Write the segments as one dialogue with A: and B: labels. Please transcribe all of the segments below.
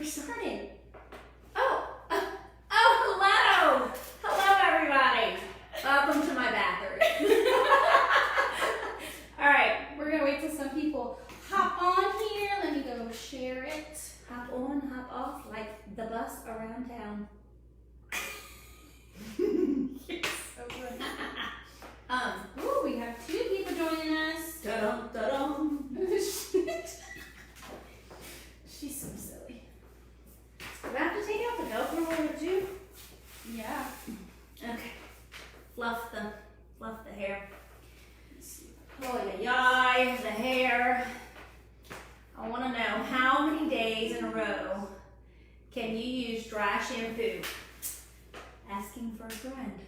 A: We're starting.
B: Oh, hello! Hello, everybody. Welcome to my bathroom. All right,
A: We're gonna wait till some people hop on here. Let me go share it.
B: hop on, hop off, like the bus around town.
A: You're so good. Ooh, we have 2 people joining us.
B: Da-dum, da-dum.
A: She's so silly.
B: Do I have to take out the Velcro over too?
A: Yeah.
B: Okay. Fluff the hair. Oh, yeah, the hair. I want to know how many days in a row can you use dry shampoo? Asking for a friend.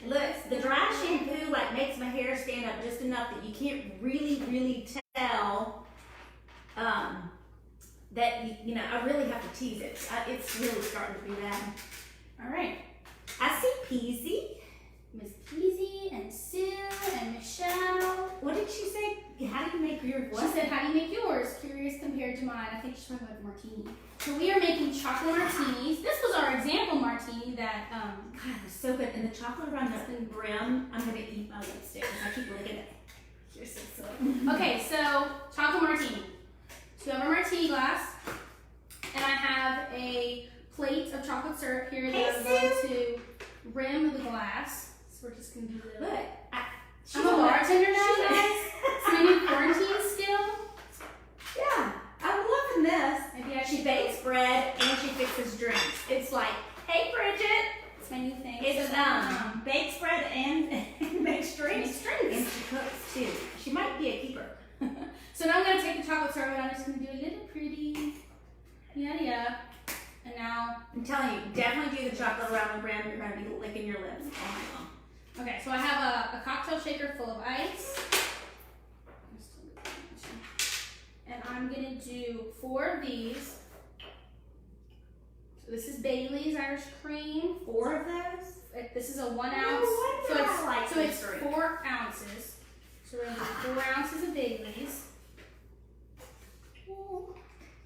B: Look, the dry shampoo like makes my hair stand up just enough that you can't really tell that you know I really have to tease it. It's really starting to be bad.
A: All right.
B: I see Peasy.
A: Miss Peasy and Sue and Michelle.
B: What did she say? How do you make your what?
A: She said, how do you make yours? Curious compared to mine. I think she's talking about the martini. So we are making chocolate martinis. This was our example martini that,
B: God, it was so good. And the chocolate around the brim, I'm going to eat my lipstick because I keep licking it.
A: you're so silly. Okay, so chocolate martini. So you have a martini glass, and I have a plate of chocolate syrup here that I'm going to rim the glass. So we're just going to do the...
B: Look,
A: I'm a bartender now, guys. It's my new quarantine skill.
B: Yeah, I'm loving this.
A: Maybe I
B: She
A: should
B: bakes bread and she fixes drinks. It's like, hey Bridget,
A: It's my new thing.
B: it's
A: So,
B: bakes bread and makes drinks.
A: makes drinks.
B: And she cooks too. She might be a keeper.
A: So now I'm going to take the chocolate syrup and I'm just going to do a little pretty, yada. And now,
B: I'm telling you, definitely do the chocolate around the brim. You're going to be licking your lips all night long.
A: okay, so I have a cocktail shaker full of ice. And I'm going to do 4 of these. So this is Baileys Irish cream.
B: 4 of those?
A: This is a 1 ounce.
B: No
A: So
B: wonder
A: it's,
B: I like
A: so
B: this
A: it's
B: drink.
A: 4 ounces. So we're going to do 4 ounces of Baileys.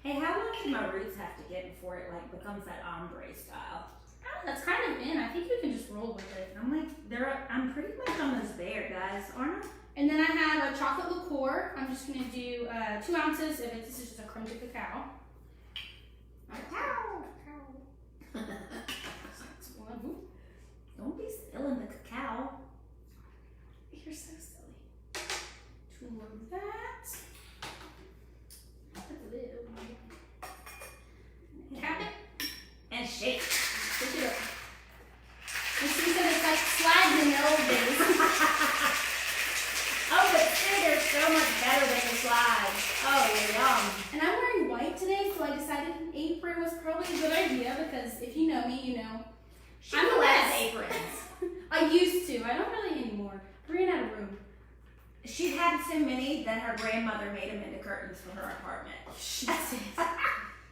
B: Hey, how long do my roots have to get before it like becomes that ombre style?
A: That's kind of in. I think you can just roll with it.
B: I'm pretty much almost there, guys, aren't I?
A: And then I have a chocolate liqueur. I'm just going to do 2 ounces of it. This is just a creme de cacao.
B: Cacao.
A: That's 1. Ooh,
B: Don't be spilling the cacao.
A: you're so silly. 2 of that. Put the lid over here. Cap it.
B: And shake.
A: Pick it up. And she said it's like slides in the old days.
B: Oh, but see, they're so much better than the slides. Oh, yum.
A: And I'm wearing white today, so I decided an apron was probably a good idea because if you know me, you know.
B: I'm the last aprons.
A: I used to. I don't really anymore. I ran out of room.
B: She had so many that her grandmother made them into curtains for her apartment.
A: She did.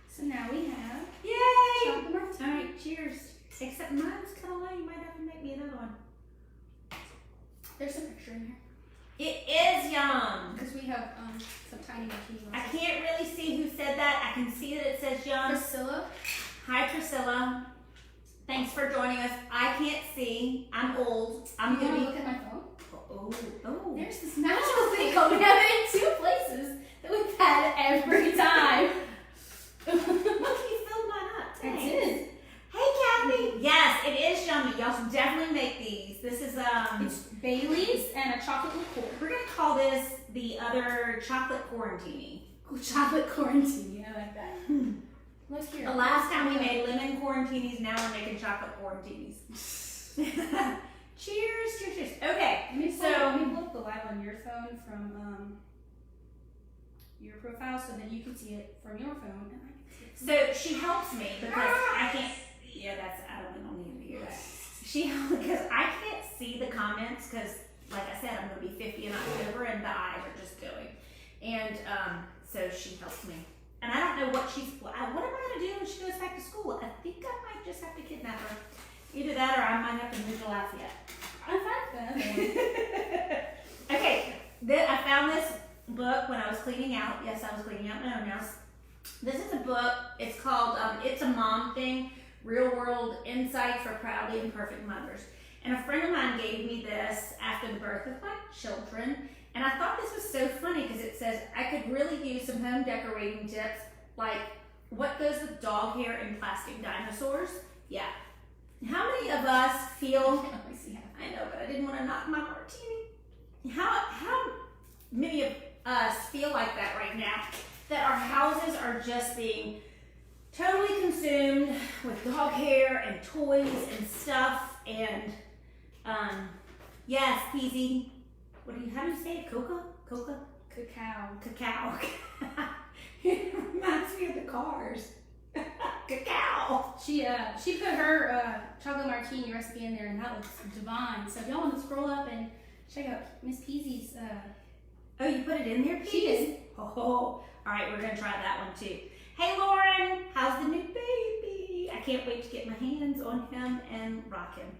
A: So now we have
B: Yay!
A: chocolate martini.
B: All right, cheers. Except mine's kind of low. You might have to make me another one.
A: There's a picture in here
B: It is yum.
A: because we have some tiny martini
B: I
A: glasses.
B: can't really see who said that. I can see that it says yum.
A: Priscilla.
B: Hi, Priscilla. Thanks for joining us. I can't see. I'm old. I'm
A: You want
B: gonna
A: to
B: be.
A: look at my phone?
B: Oh.
A: There's this magical thing called we have it in 2 places that we've had every time.
B: Look, you filled mine up.
A: I
B: Thanks.
A: did.
B: Hey, Kathy. Yes, it is yummy. Y'all should definitely make these. This is
A: It's Baileys and a chocolate liqueur.
B: We're gonna call this the other chocolate quarantini.
A: Ooh, chocolate quarantine. I like that. Look here.
B: The last time we made lemon quarantinis, now we're making chocolate quarantinis. Cheers. Okay,
A: Let me
B: so
A: pull up the live on your phone from your profile so that you can see it from your phone. And I can see it.
B: so she helps me because I can't. Yeah, I don't need to hear that. Because I can't see the comments because, like I said, I'm gonna be 50 in October and the eyes are just going. And so she helps me. And I don't know what am I gonna do when she goes back to school? I think I might just have to kidnap her. Either that or I might have to move to Lafayette.
A: I found that.
B: Okay, I found this book when I was cleaning out. Yes, I was cleaning out my own house. This is a book. It's called It's a Mom Thing, Real World Insights for Proudly Imperfect Mothers. And a friend of mine gave me this after the birth of my children. And I thought this was so funny because it says, I could really use some home decorating tips, like what goes with dog hair and plastic dinosaurs. Yeah. How many of us feel, I know, but I didn't want to knock my martini. How many of us feel like that right now? That our houses are just being totally consumed with dog hair and toys and stuff and, yes, Peasy. How do you say it? Cacao. It reminds me of the cars. Cacao.
A: She put her chocolate martini recipe in there, and that looks divine. So if y'all want to scroll up and check out Miss Peasy's.
B: Oh, you put it in there, Peasy?
A: She did.
B: Oh, all right, we're gonna try that one too. Hey, Lauren, how's the new baby? I can't wait to get my hands on him and rock him.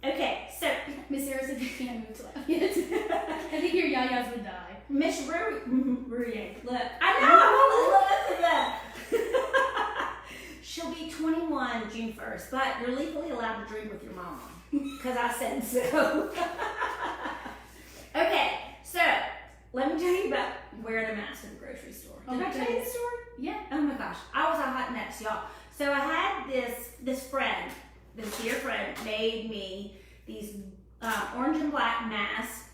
B: Okay, so
A: Miss Sarah said you can't move to left yet. I think your yayas would die.
B: Miss Ruye, look, I know, I'm that. She'll be 21 June 1st, but you're legally allowed to drink with your mom, because I said so. Okay, so let me tell you about wearing a mask in the grocery store. Did I tell you the story?
A: Yeah.
B: Oh my gosh, I was a hot mess, y'all. So I had this friend, this dear friend, made me these orange and black masks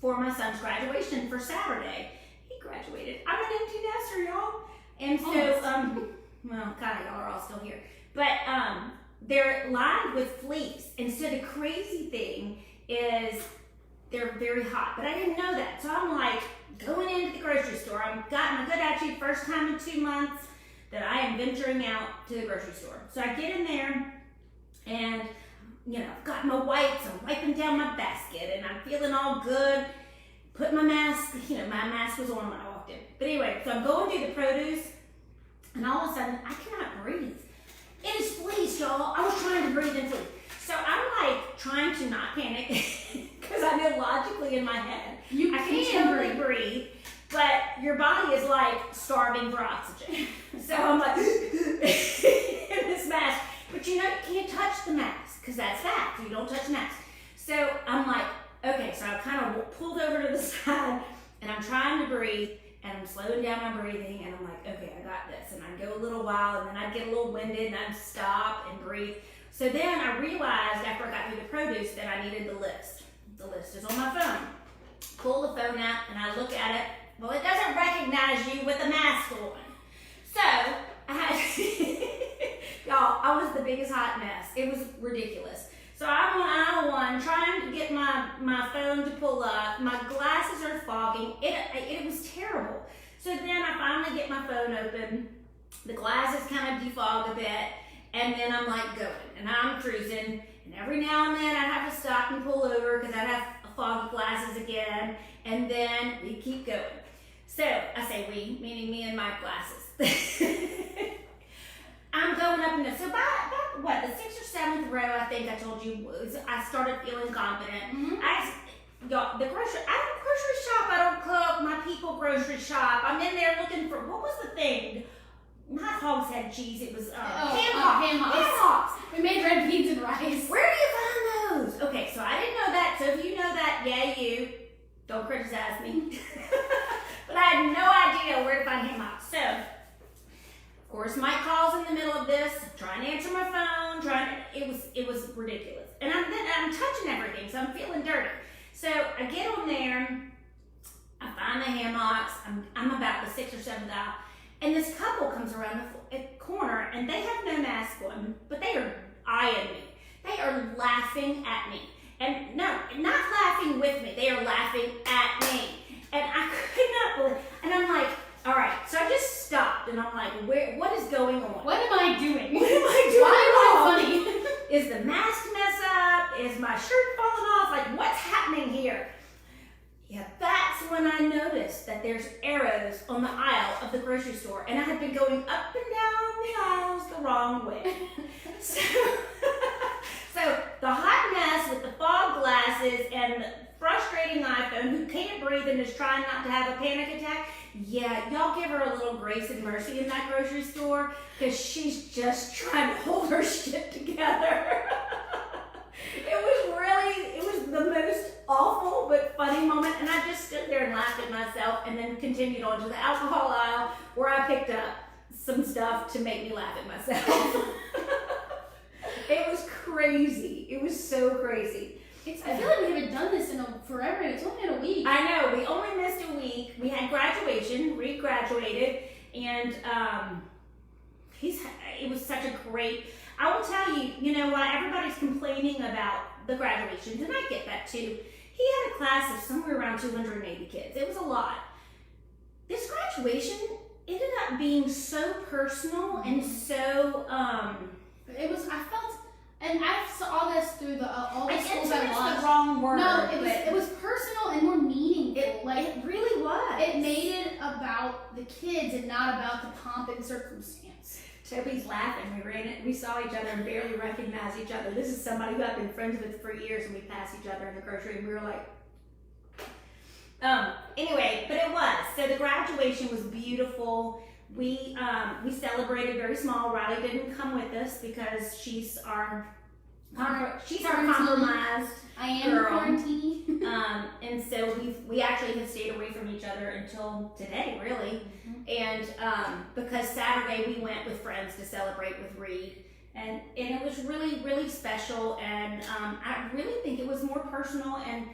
B: for my son's graduation for Saturday. He graduated. I'm an empty nester, y'all. And so, well, kind of, y'all are all still here. But they're lined with fleece. And so the crazy thing is they're very hot. But I didn't know that. So I'm like going into the grocery store. I've got my good attitude, first time in 2 months that I am venturing out to the grocery store. So I get in there and, you know, I've got my wipes, I'm wiping down my basket, and I'm feeling all good. Put my mask, you know, my mask was on when I walked in. But anyway, so I'm going through the produce, and all of a sudden, I cannot breathe. It is fleece, y'all. I was trying to breathe in fleece. So I'm like trying to not panic, because I know logically in my head, I can totally breathe, but your body is like starving for oxygen. So I'm like, in this mask. But you know, you can't touch the mask, because that's fact. You don't touch the mask. So I'm like, okay, so I kind of pulled over to the side, and I'm trying to breathe, and I'm slowing down my breathing, and I'm like, okay, I got this. And I'd go a little while, and then I'd get a little winded, and I'd stop and breathe. So then I realized after I got through the produce that I needed the list. The list is on my phone. Pull the phone out, and I look at it. Well, it doesn't recognize you with a mask on. So I had, y'all, I was the biggest hot mess. It was ridiculous. So I'm on aisle one, trying to get my phone to pull up. My glasses are fogging. It was terrible. So then I finally get my phone open. The glasses kind of defog a bit, and then I'm like going, and I'm cruising. And every now and then I have to stop and pull over because I have foggy glasses again. And then we keep going. So I say we, meaning me and my glasses. I'm going up and down. So by what, the 6th or 7th row, I think I told you, was I started feeling confident.
A: Mm-hmm.
B: I don't grocery shop. I don't cook. My people grocery shop. I'm in there looking for, what was the thing? Not hogshead cheese. It was ham hocks.
A: We made red beans and rice.
B: Where do you find those? Okay, so I didn't know that. So if you know that, yeah, you. Don't criticize me. But I had no idea where to find ham hocks. So, of course, Mike calls in the middle of this, trying to answer my phone, it was ridiculous. And I'm touching everything, so I'm feeling dirty. So I get on there, I find the ham hocks, I'm about the 6th or 7th aisle, and this couple comes around the corner, and they have no mask on, but they are eyeing me. They are laughing at me. And no, not laughing with me, they are laughing at me. And I could not believe, and I'm like, all right, so I just stopped, and I'm like, what is going on?
A: What am I doing?
B: What am I doing?
A: Why am I funny?
B: Is the mask mess up? Is my shirt falling off? Like, what's happening here? Yeah, that's when I noticed that there's arrows on the aisle of the grocery store, and I had been going up and down the aisles the wrong way. So the hot mess with the fog glasses and the frustrating iPhone who can't breathe and is trying not to have a panic attack, yeah, y'all give her a little grace and mercy in that grocery store because she's just trying to hold her shit together. It was the most awful but funny moment, and I just stood there and laughed at myself and then continued on to the alcohol aisle where I picked up some stuff to make me laugh at myself. It was crazy. It was so crazy.
A: I feel like we haven't done this in forever. It's only been a week.
B: I know. We only missed a week. We had graduation. Reed graduated, and it was such a great. I will tell you. You know what? Everybody's complaining about the graduations, and I get that too. He had a class of somewhere around 280 kids. It was a lot. This graduation ended up being so personal and so.
A: It was. I felt. And I saw this through all the schools I watched.
B: The wrong word.
A: No, it was personal and more meaningful.
B: It really was.
A: It made it about the kids and not about the pomp and circumstance.
B: Toby's laughing. We saw each other and barely recognized each other. This is somebody who I've been friends with for years, and we passed each other in the grocery, and we were like. Anyway, but it was. So the graduation was beautiful. We celebrated very small. Riley didn't come with us because she's our compromised
A: I am
B: girl.
A: quarantine.
B: And so we actually have stayed away from each other until today, really. And because Saturday we went with friends to celebrate with Reed, and it was really, really special. And I really think it was more personal and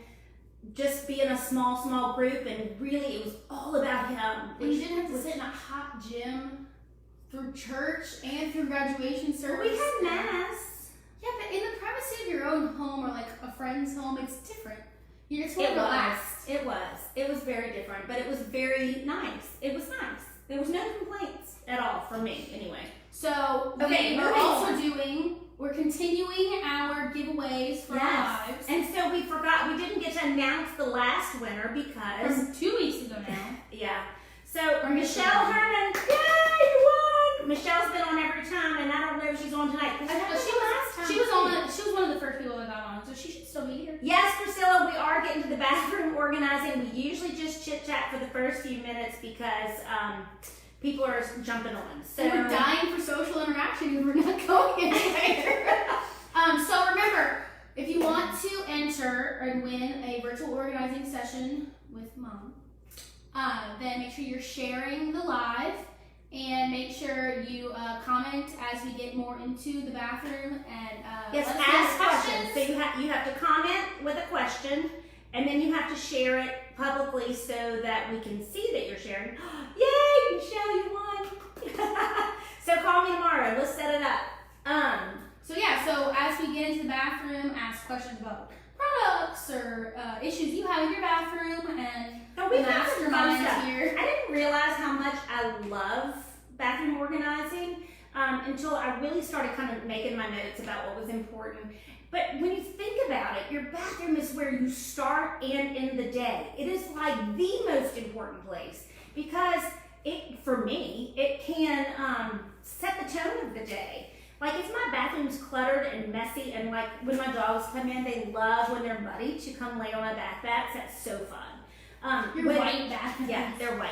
B: just be in a small group, and really it was all about him.
A: And you didn't have to sit in a hot gym through church and through graduation service.
B: We had mass.
A: Yeah, but in the privacy of your own home or like a friend's home, it's different. You're just more
B: It
A: relaxed.
B: It was very different, but it was very nice. It was nice. There was no complaints at all from me, anyway.
A: So
B: Okay,
A: we're continuing our giveaways for our lives.
B: And so we didn't get to announce the last winner because
A: From 2 weeks ago now.
B: yeah. So Michelle Herman, yay, you won! Michelle's been on every time, and I don't know if she's on tonight.
A: She was one of the first people that got on, so she should still be here.
B: Yes, Priscilla, we are getting to the bathroom organizing. We usually just chit chat for the first few minutes because people are jumping on. So
A: we're dying for social interaction and we're not going anywhere. So remember, if you want to enter and win a virtual organizing session with Mom, then make sure you're sharing the live and make sure you comment as we get more into the bathroom and
B: yes, ask questions. So you have to comment with a question, and then you have to share it publicly so that we can see that you're sharing. Yay, Michelle, you won! So call me tomorrow. Let's set it up.
A: So as we get into the bathroom, ask questions about products or issues you have in your bathroom, and
B: we
A: mastermind here.
B: I didn't realize how much I love bathroom organizing until I really started kind of making my notes about what was important. But when you think about it, your bathroom is where you start and end the day. It is like the most important place because for me, it can set the tone of the day. Like if my bathroom's cluttered and messy, and like when my dogs come in, they love when they're muddy to come lay on my bath mats. That's so fun.
A: Your white bath mats.
B: Yeah, they're white.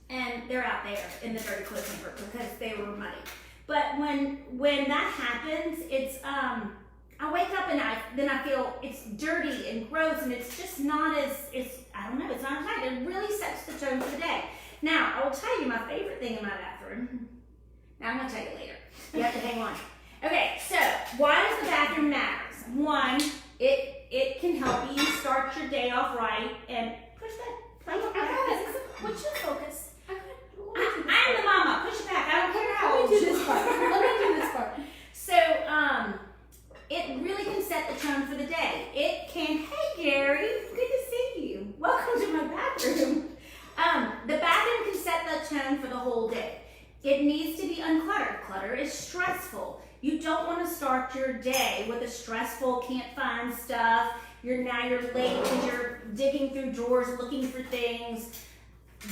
B: And they're out there in the dirty clothes hamper because they were muddy. But when that happens, it's I wake up and then I feel it's dirty and gross, and it's just not I don't know, it's not tight. It really sets the tone for the day. Now, I will tell you my favorite thing in my bathroom. Now, I'm going to tell you later. You have to hang on. Okay, so why does the bathroom matter? One, it can help you start your day off right, and push that plate back.
A: What's your focus?
B: I'm the mama. Push it back. I don't care how old
A: Let me do this part. Let me do this part.
B: So, it really can set the tone for the day. It can, hey Gary, good to see you. Welcome to my bathroom. The bathroom can set the tone for the whole day. It needs to be uncluttered. Clutter is stressful. You don't want to start your day with a stressful, can't find stuff. You're late because you're digging through drawers looking for things.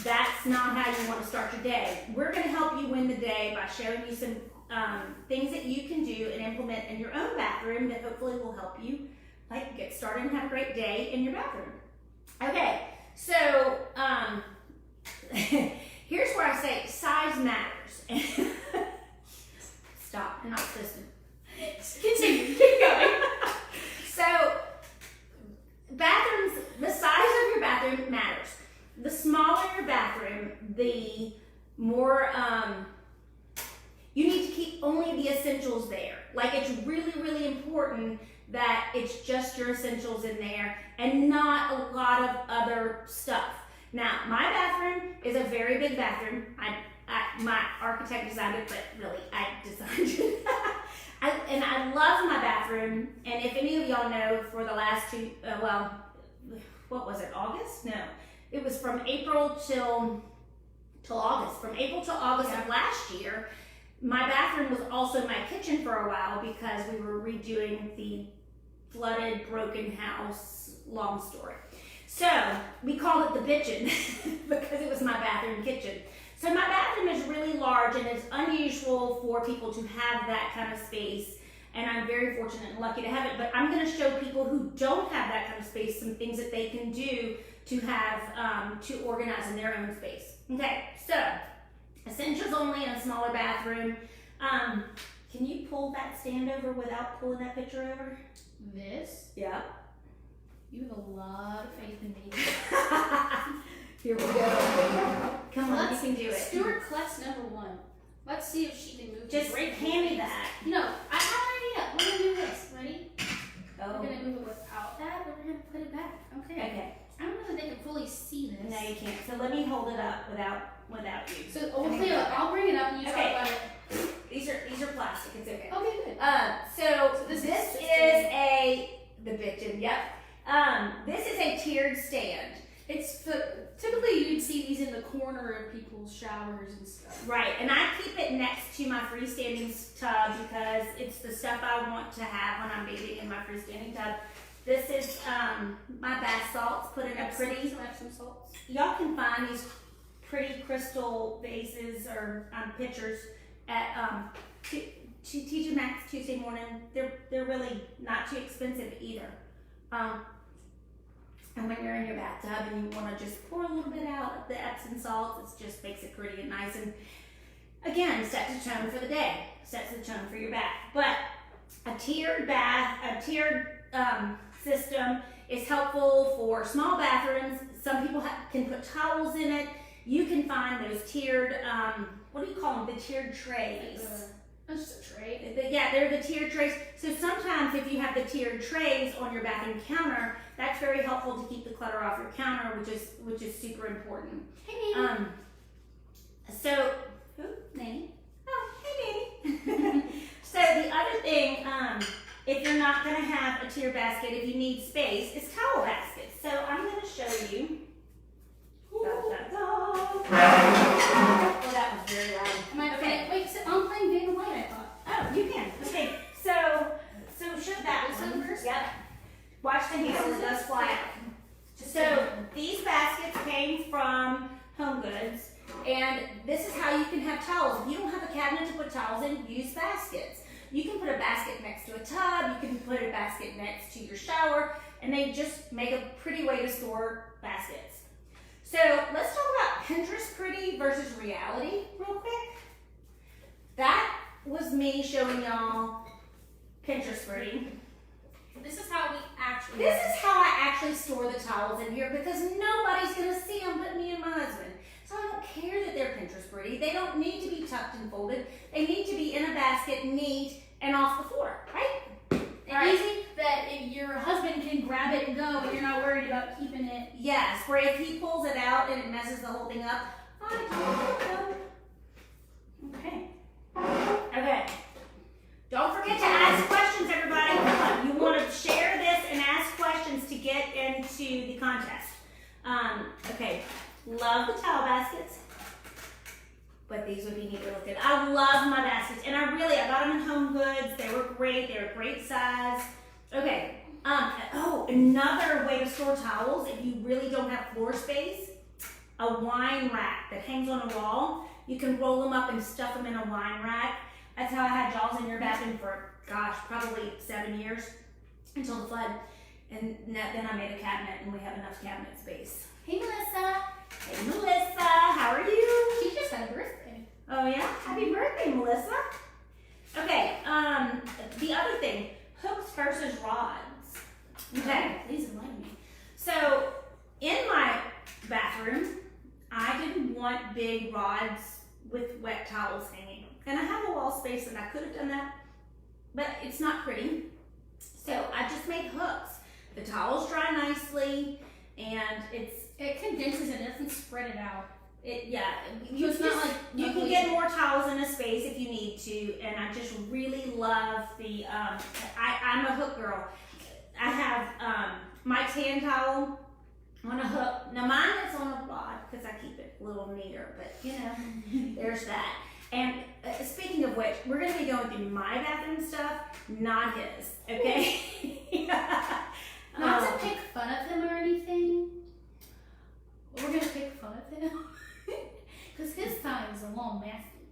B: That's not how you want to start your day. We're going to help you win the day by showing you some things that you can do and implement in your own bathroom that hopefully will help you like get started and have a great day in your bathroom. Okay, so here's where I say size matters. Stop, I'm not listening. Continue, keep going. So bathrooms, the size of your bathroom matters. The smaller your bathroom, the more you need to keep only the essentials there. Like it's really, really important that it's just your essentials in there and not a lot of other stuff. Now, my bathroom is a very big bathroom. My architect designed it, but really I designed it. And I love my bathroom. And if any of y'all know, for the last what was it, August? No, it was from April till August. From April to August of last year, my bathroom was also my kitchen for a while because we were redoing the flooded, broken house, long story. So we called it the bitchin because it was my bathroom kitchen. So my bathroom is really large and it's unusual for people to have that kind of space. And I'm very fortunate and lucky to have it, but I'm gonna show people who don't have that kind of space some things that they can do to have, to organize in their own space. Okay, so essentials only in a smaller bathroom. Can you pull that stand over without pulling that picture over?
A: This?
B: Yeah.
A: You have a lot of faith in me.
B: Here we go. Come on, you can do it.
A: Stuart Kleff's #1. Let's see if she can move.
B: Just hand me that.
A: No, I have an idea. We're gonna do this. Ready?
B: Oh.
A: We're gonna move it without that. We're gonna put it back. Okay.
B: Okay.
A: I don't know if they can fully see this.
B: No, you can't. So let me hold it up without you.
A: So I'll bring it up and you talk about it.
B: These are plastic. It's okay.
A: Okay, good.
B: So this is the bitchin'. Yep. This is a tiered stand.
A: It's typically you'd see these in the corner of people's showers and stuff.
B: Right, and I keep it next to my freestanding tub because it's the stuff I want to have when I'm bathing in my freestanding tub. This is my bath salts put in a pretty.
A: Some Epsom salts.
B: Y'all can find these pretty crystal vases or pitchers at TJ Maxx Tuesday morning. They're really not too expensive either. And when you're in your bathtub and you want to just pour a little bit out of the Epsom salts, it just makes it pretty and nice. And again, sets the tone for the day, sets the tone for your bath. But a tiered system is helpful for small bathrooms. Some people can put towels in it. You can find those tiered, what do you call them? The tiered trays.
A: That's just a tray.
B: Yeah, they're the tiered trays. So sometimes if you have the tiered trays on your bathroom counter, that's very helpful to keep the clutter off your counter, which is super important.
A: Hey, Nanny.
B: So, who? Nanny? Oh, hey, Nanny. So the other thing, if you're not going to have a tier basket, if you need space, is towel baskets. So I'm going to show you. Oh, that was very loud.
A: Okay. Wait, so I'm playing Big and White, I thought.
B: Oh, you can. Okay, so show that one.
A: First?
B: Yep. Watch the handle, it does fly out. So these baskets came from Home Goods, and this is how you can have towels. If you don't have a cabinet to put towels in, use baskets. You can put a basket next to a tub, you can put a basket next to your shower, and they just make a pretty way to store baskets. So let's talk about Pinterest pretty versus reality real quick. That was me showing y'all Pinterest pretty.
A: This is how
B: I actually store the towels in here because nobody's gonna see them but me and my husband. So I don't care that they're Pinterest pretty. They don't need to be tucked and folded. They need to be in a basket, neat, and off the floor, right?
A: And easy that if your husband can grab it and go, but you're not worried about keeping it.
B: Yes, where if he pulls it out and it messes the whole thing up, Okay. Okay. Don't forget to ask questions, everybody. You want to share this and ask questions to get into the contest. Okay. Love the towel baskets, but these would be neat to look at. I love my baskets, and I got them in Home Goods. They were great. They were great size. Okay. Another way to store towels if you really don't have floor space, a wine rack that hangs on a wall. You can roll them up and stuff them in a wine rack. That's how I had Jaws in your bathroom for, gosh, probably 7 years until the flood. And then I made a cabinet, and we have enough cabinet space.
A: Hey, Melissa.
B: Hey, Melissa, how are you?
A: She just had a birthday.
B: Oh yeah? Happy birthday, Melissa. Okay, the other thing, hooks versus rods. Okay.
A: Please enlighten me.
B: So, in my bathroom, I didn't want big rods with wet towels hanging. And I have a wall space and I could have done that, but it's not pretty. So I just made hooks. The towels dry nicely, and
A: it condenses it, doesn't spread it out.
B: You
A: it's not like
B: you can get more towels in a space if you need to, and I just really love the I'm a hook girl. I have my tan towel on a hook. Now mine is on a rod because I keep it a little neater, but you know, there's that. And speaking of which, we're gonna be going through my bathroom stuff, not his, okay?
A: Not to pick fun of him or anything. We're gonna pick fun of him. Because his time is a little messy.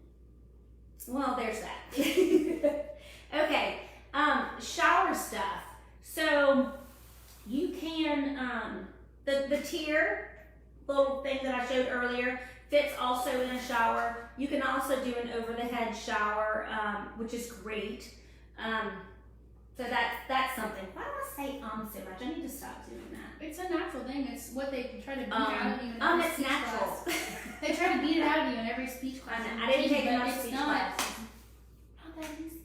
B: Well, there's that. Okay, shower stuff. So you can, the tier little thing that I showed earlier fits also in a shower. You can also do an over-the-head shower, which is great. So that's something. Why do I say so much? I need to stop doing that.
A: It's a natural thing. It's what they try to beat out of you in every
B: it's
A: speech
B: natural.
A: class. They try to beat it out of you in every speech class.
B: I didn't take enough
A: it's
B: speech
A: not.
B: class.
A: Not that easy.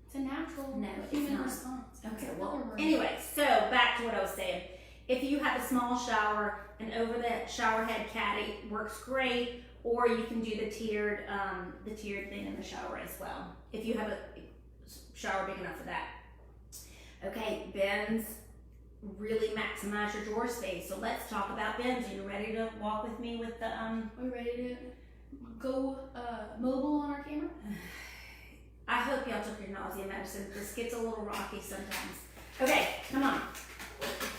A: It's a natural
B: human
A: response.
B: Okay, well, anyway, so back to what I was saying. If you have a small shower, an over the shower head caddy works great, or you can do the tiered thing in the shower as well, if you have a shower big enough for that. Okay, bins really maximize your drawer space. So let's talk about bins. Are you ready to walk with me with the
A: We're ready to go mobile on our camera?
B: I hope y'all took your nausea medicine. This gets a little rocky sometimes. Okay, come on.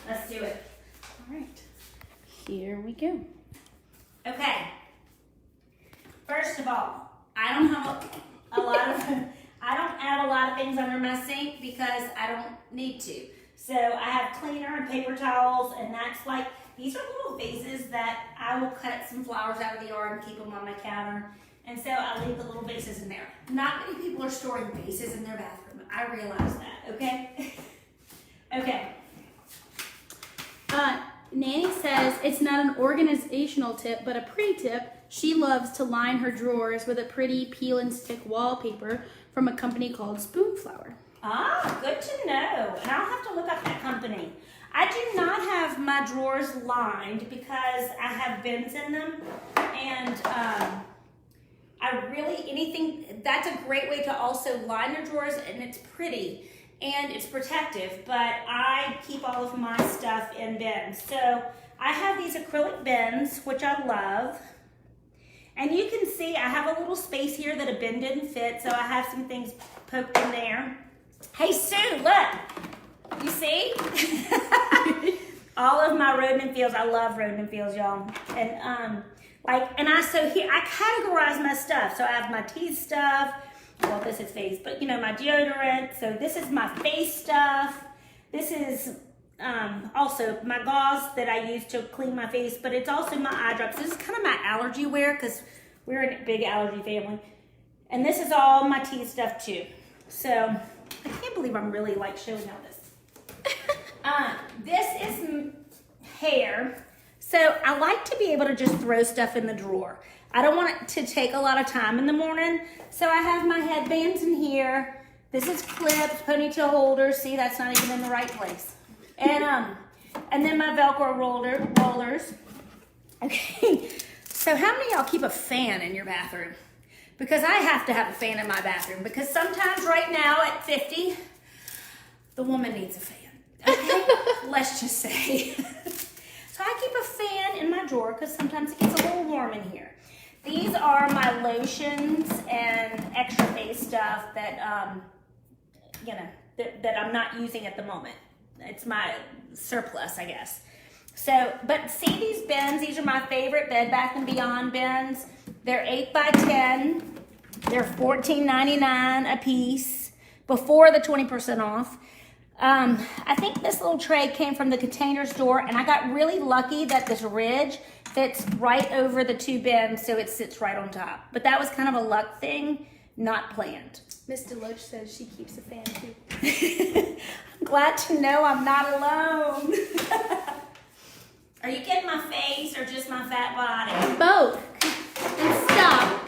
B: Let's do it.
A: All right. Here we go.
B: Okay. First of all, I don't add a lot of things under my sink because I don't need to. So I have cleaner and paper towels, and that's like, these are little vases that I will cut some flowers out of the yard and keep them on my counter. And so I leave the little vases in there. Not many people are storing vases in their bathroom. I realize that, okay? Okay.
A: Nanny says it's not an organizational tip, but a pretty tip. She loves to line her drawers with a pretty peel and stick wallpaper from a company called Spoonflower.
B: Ah, good to know. And I'll have to look up that company. I do not have my drawers lined because I have bins in them. And that's a great way to also line your drawers, and it's pretty and it's protective, but I keep all of my stuff in bins. So I have these acrylic bins, which I love. And you can see I have a little space here that a bin didn't fit, so I have some things poked in there. Hey Sue, look! You see? All of my Rodin & Fields. I love Rodin & Fields, y'all. And I categorize my stuff. So I have my teeth stuff. Well, this is face, but you know, my deodorant. So this is my face stuff. This is also my gauze that I use to clean my face, but it's also my eye drops. This is kind of my allergy wear because we're in a big allergy family. And this is all my teeth stuff too. So I can't believe I'm really like showing all this. This is hair. So I like to be able to just throw stuff in the drawer. I don't want it to take a lot of time in the morning. So I have my headbands in here. This is clips, ponytail holders. See, that's not even in the right place. And then my Velcro rollers. Okay, so how many of y'all keep a fan in your bathroom? Because I have to have a fan in my bathroom because sometimes right now at 50, the woman needs a fan. Okay, let's just say. So I keep a fan in my drawer because sometimes it gets a little warm in here. These are my lotions and extra face stuff that, that I'm not using at the moment. It's my surplus, I guess. So, but see these bins? These are my favorite Bed Bath & Beyond bins. They're 8 by 10. They're $14.99 a piece before the 20% off. I think this little tray came from the Container Store, and I got really lucky that this ridge fits right over the 2 bins, so it sits right on top. But that was kind of a luck thing, not planned.
A: Miss Deloach says she keeps a fan too.
B: I'm glad to know I'm not alone. Are you getting my face or just my fat body?
A: Both. And stop.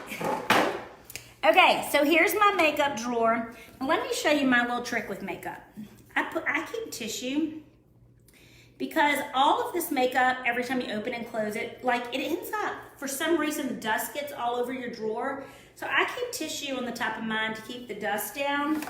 B: Okay, so here's my makeup drawer. And let me show you my little trick with makeup. I keep tissue because all of this makeup, every time you open and close it, like it ends up, for some reason, the dust gets all over your drawer. So I keep tissue on the top of mine to keep the dust down.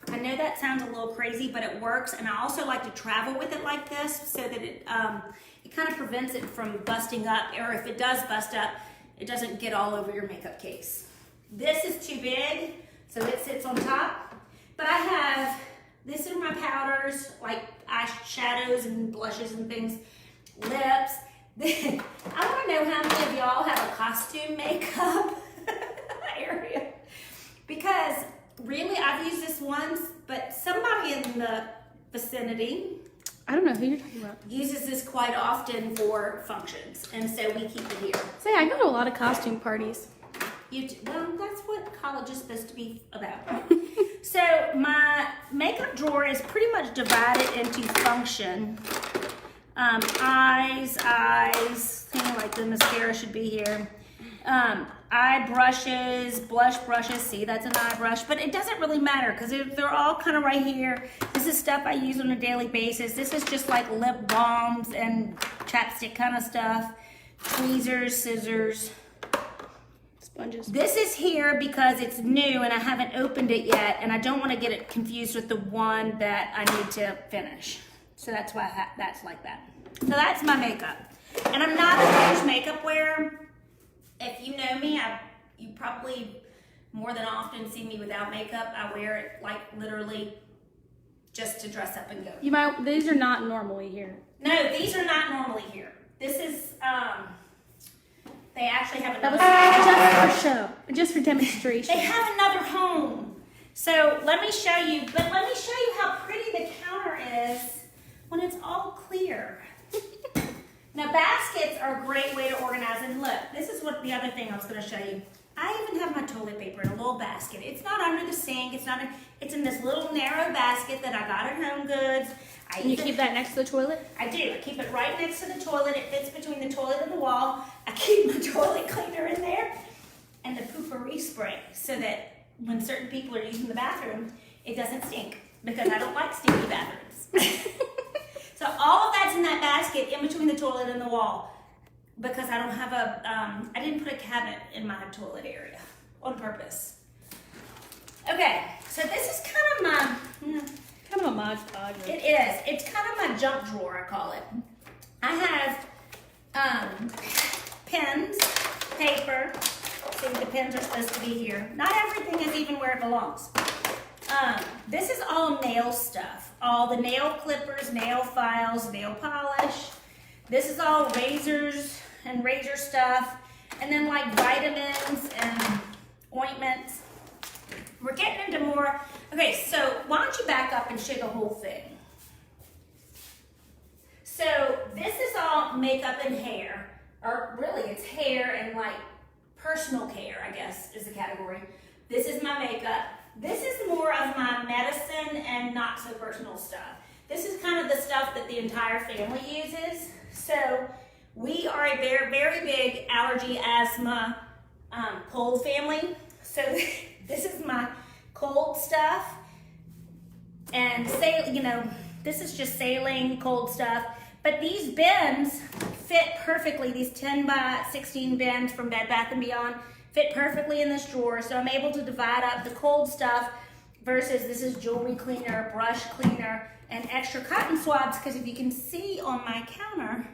B: I know that sounds a little crazy, but it works. And I also like to travel with it like this so that it kind of prevents it from busting up, or if it does bust up, it doesn't get all over your makeup case. This is too big, so it sits on top. But I have, this are my powders, like eyeshadows and blushes and things, lips. I want to know how many of y'all have a costume makeup area. Because really, I've used this once, but somebody in the vicinity,
A: I don't know who you're talking about.
B: uses this quite often for functions, and so we keep it here.
A: Say, I go to a lot of costume parties.
B: Well, that's what college is supposed to be about. So my makeup drawer is pretty much divided into function. Eyes, kind of like the mascara should be here. Eye brushes, blush brushes, see that's an eye brush, but it doesn't really matter because they're all kind of right here. This is stuff I use on a daily basis. This is just like lip balms and chapstick kind of stuff. Tweezers, scissors.
A: Sponges.
B: This is here because it's new and I haven't opened it yet, and I don't want to get it confused with the one that I need to finish. So that's why that's like that. So that's my makeup. And I'm not a huge makeup wearer. If you know me, you probably more than often see me without makeup. I wear it like literally just to dress up and go.
A: These are not normally here.
B: No, these are not normally here. This is, they actually have
A: That
B: another
A: was just for show, just for demonstration.
B: They have another home. So let me show you, but let me show you how pretty the counter is when it's all clear. Now baskets are a great way to organize, and look, this is what the other thing I was gonna show you. I even have my toilet paper in a little basket. It's not under the sink, it's in this little narrow basket that I got at Home Goods.
A: And you keep that next to the toilet?
B: I do. I keep it right next to the toilet. It fits between the toilet and the wall. I keep my toilet cleaner in there and the poopery spray so that when certain people are using the bathroom, it doesn't stink because I don't like stinky bathrooms. So all of that's in that basket in between the toilet and the wall because I don't have I didn't put a cabinet in my toilet area on purpose. Okay, so this is kind of my...
A: Kind of a Mod Podge.
B: It is. It's kind of my junk drawer, I call it. I have pens, paper. See, the pens are supposed to be here. Not everything is even where it belongs. This is all nail stuff. All the nail clippers, nail files, nail polish. This is all razors and razor stuff. And then like vitamins and ointments. We're getting into more. Okay, so why don't you back up and show the whole thing? So this is all makeup and hair, or really it's hair and like personal care, I guess is the category. This is my makeup. This is more of my medicine and not so personal stuff. This is kind of the stuff that the entire family uses. So we are a very, very big allergy, asthma, cold family. So this is my cold stuff. And this is just saline, cold stuff. But these bins fit perfectly. These 10 by 16 bins from Bed Bath & Beyond fit perfectly in this drawer. So I'm able to divide up the cold stuff versus this is jewelry cleaner, brush cleaner, and extra cotton swabs. Because if you can see on my counter,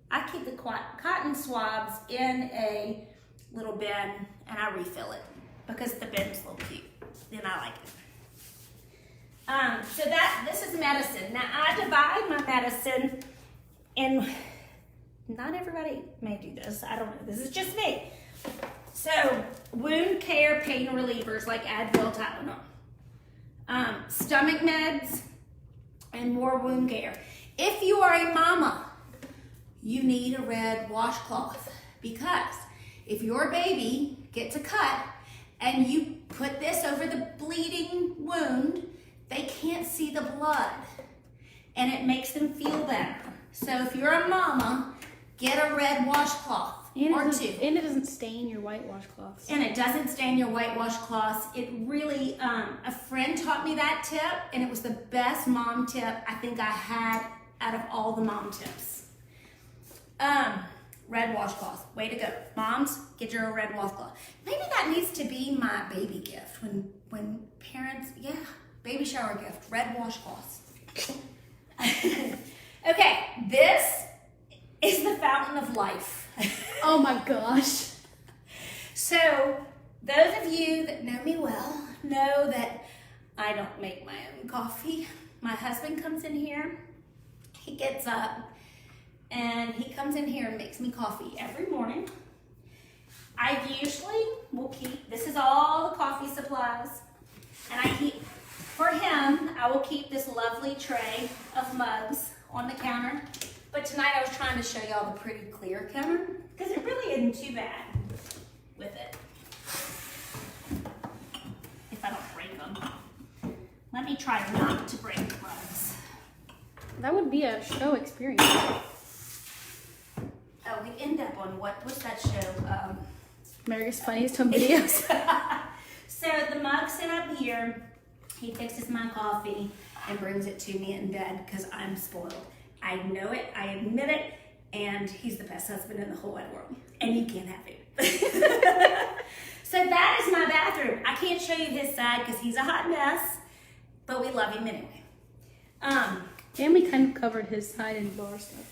B: I keep the cotton swabs in a little bin and I refill it because the bin's a little cute and I like it. So this is medicine. Now I divide my medicine in, not everybody may do this, I don't know, this is just me. So wound care, pain relievers like Advil, Tylenol. Stomach meds, and more wound care. If you are a mama, you need a red washcloth, because if your baby gets a cut and you put this over the bleeding wound, they can't see the blood and it makes them feel better. So if you're a mama, get a red washcloth or two.
A: And it doesn't stain your white washcloths.
B: And it doesn't stain your white washcloths. It really, a friend taught me that tip, and it was the best mom tip I think I had out of all the mom tips. Red washcloth, way to go. Moms, get your red washcloth. Maybe that needs to be my baby gift when parents, yeah, baby shower gift, red washcloths. Okay, this is the fountain of life.
A: Oh my gosh.
B: So, those of you that know me well know that I don't make my own coffee. My husband comes in here, he gets up, and he comes in here and makes me coffee every morning. I usually will keep, this is all the coffee supplies, and I keep, for him, I will keep this lovely tray of mugs on the counter. But tonight I was trying to show y'all the pretty clear counter, because it really isn't too bad with it. If I don't break them. Let me try not to break the mugs.
A: That would be a show experience.
B: Oh, we end up on what's that show?
A: America's Funniest Home Videos.
B: So the mug's set up here. He fixes my coffee and brings it to me in bed because I'm spoiled. I know it, I admit it, and he's the best husband in the whole wide world. And you can't have it. So that is my bathroom. I can't show you his side because he's a hot mess, but we love him anyway.
A: And we kind of covered his side in bar stuff.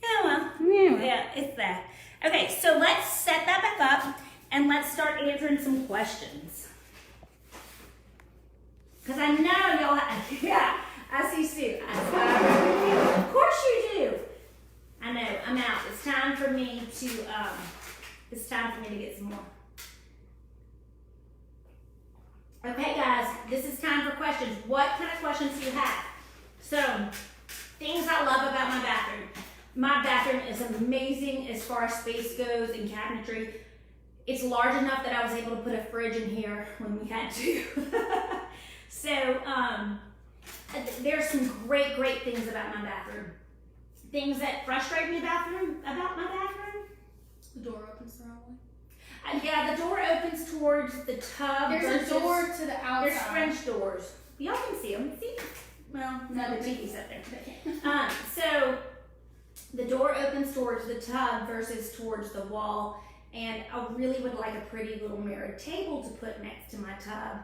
B: Yeah, well, yeah, it's that. Okay, so let's set that back up and let's start answering some questions. Because I know y'all have, yeah, I see Sue. Of course you do. I know, I'm out. It's time for me to, get some more. Okay, guys, this is time for questions. What kind of questions do you have? So, things I love about my bathroom. My bathroom is amazing as far as space goes and cabinetry. It's large enough that I was able to put a fridge in here when we had to. So, there's some great things about my bathroom. Things that frustrate me about my bathroom.
A: The door opens the wrong way.
B: Yeah, the door opens towards the tub.
A: There's a door to the outside.
B: There's French doors. Y'all can see them. See? Well, no, the TV's up there. So the door opens towards the tub versus towards the wall, and I really would like a pretty little mirrored table to put next to my tub,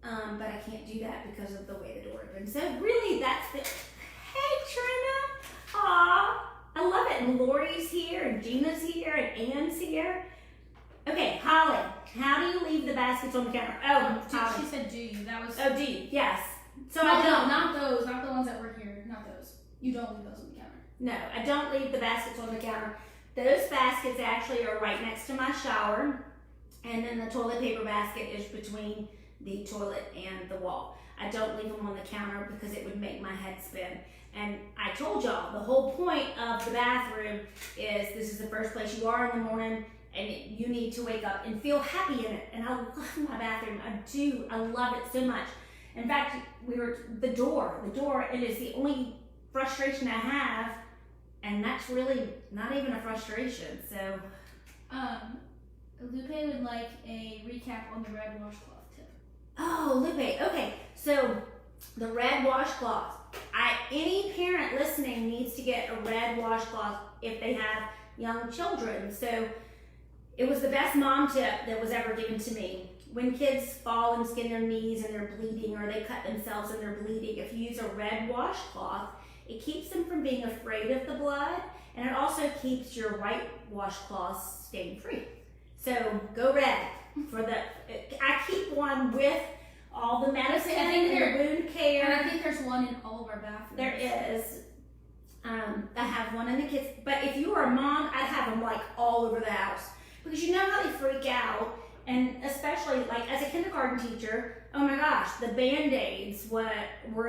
B: but I can't do that because of the way the door opens. So really, that's the. Hey, Trina. Aw, I love it. And Lori's here, and Gina's here, and Ann's here. Okay, Holly, how do you leave the baskets on the counter? Oh, Holly.
A: She said, "Do you?" That was.
B: Oh, do you? Yes. So
A: No,
B: I don't.
A: not those. Not the ones that were here. Not those. You don't leave those on the counter.
B: No, I don't leave the baskets on the counter. Those baskets actually are right next to my shower, and then the toilet paper basket is between the toilet and the wall. I don't leave them on the counter because it would make my head spin. And I told y'all, the whole point of the bathroom is this is the first place you are in the morning, and you need to wake up and feel happy in it. And I love my bathroom. I do. I love it so much. In fact, the door, it is the only frustration I have, and that's really not even a frustration. So,
A: Lupe would like a recap on the red washcloth tip.
B: Oh, Lupe. Okay, so the red washcloth. Any parent listening needs to get a red washcloth if they have young children. So it was the best mom tip that was ever given to me. When kids fall and skin their knees and they're bleeding, or they cut themselves and they're bleeding, if you use a red washcloth, it keeps them from being afraid of the blood, and it also keeps your white washcloth stain free. So go red for the. I keep one with all the medicine and the wound care.
A: And I think there's one in all of our bathrooms.
B: There is. I have one in the kids, but if you were a mom, I'd have them like all over the house, because you know how they freak out And especially like as a kindergarten teacher, oh my gosh, the Band-Aids were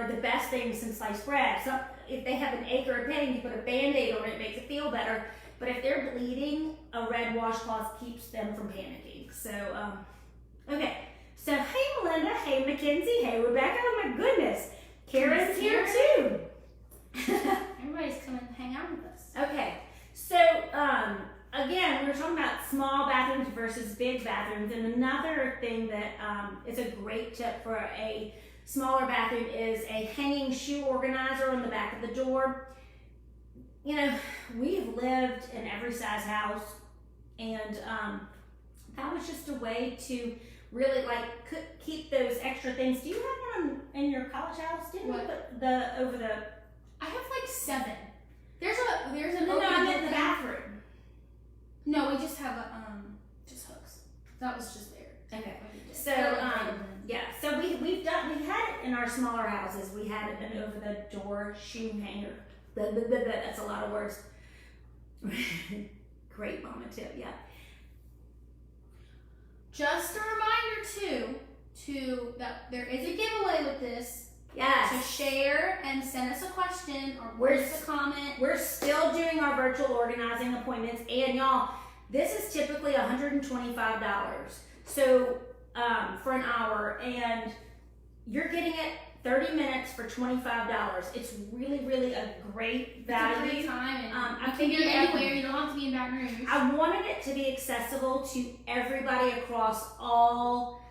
B: the best thing since sliced bread. So if they have an ache or a pain, you put a Band-Aid on it, it makes it feel better. But if they're bleeding, a red washcloth keeps them from panicking. So, okay. So, hey Melinda, hey Mackenzie, hey Rebecca, oh my goodness. Karen's here too.
A: Everybody's coming to hang out with us.
B: Okay, so again, we're talking about small bathrooms versus big bathrooms, and another thing that is a great tip for a smaller bathroom is a hanging shoe organizer on the back of the door. You know, we've lived in every size house, and that was just a way to really like keep those extra things. Do you have one in your college house? Didn't you put the over the?
A: I have like 7. There's an
B: No, I meant the bathroom.
A: No, we just have just hooks. That was just there.
B: Okay. So yeah, so we've had it in our smaller houses. We had it an over the door shoe hanger. That's a lot of words. Great mama tip, yeah.
A: Just a reminder too, that there is a giveaway with this.
B: Yes.
A: So share and send us a question or post a comment.
B: We're still doing our virtual organizing appointments, and y'all, this is typically $125. So for an hour, and you're getting it 30 minutes for $25. It's really, really a great value.
A: It's a great time, and
B: I
A: you can get anywhere. You don't have to be in Baton Rouge.
B: I wanted it to be accessible to everybody across all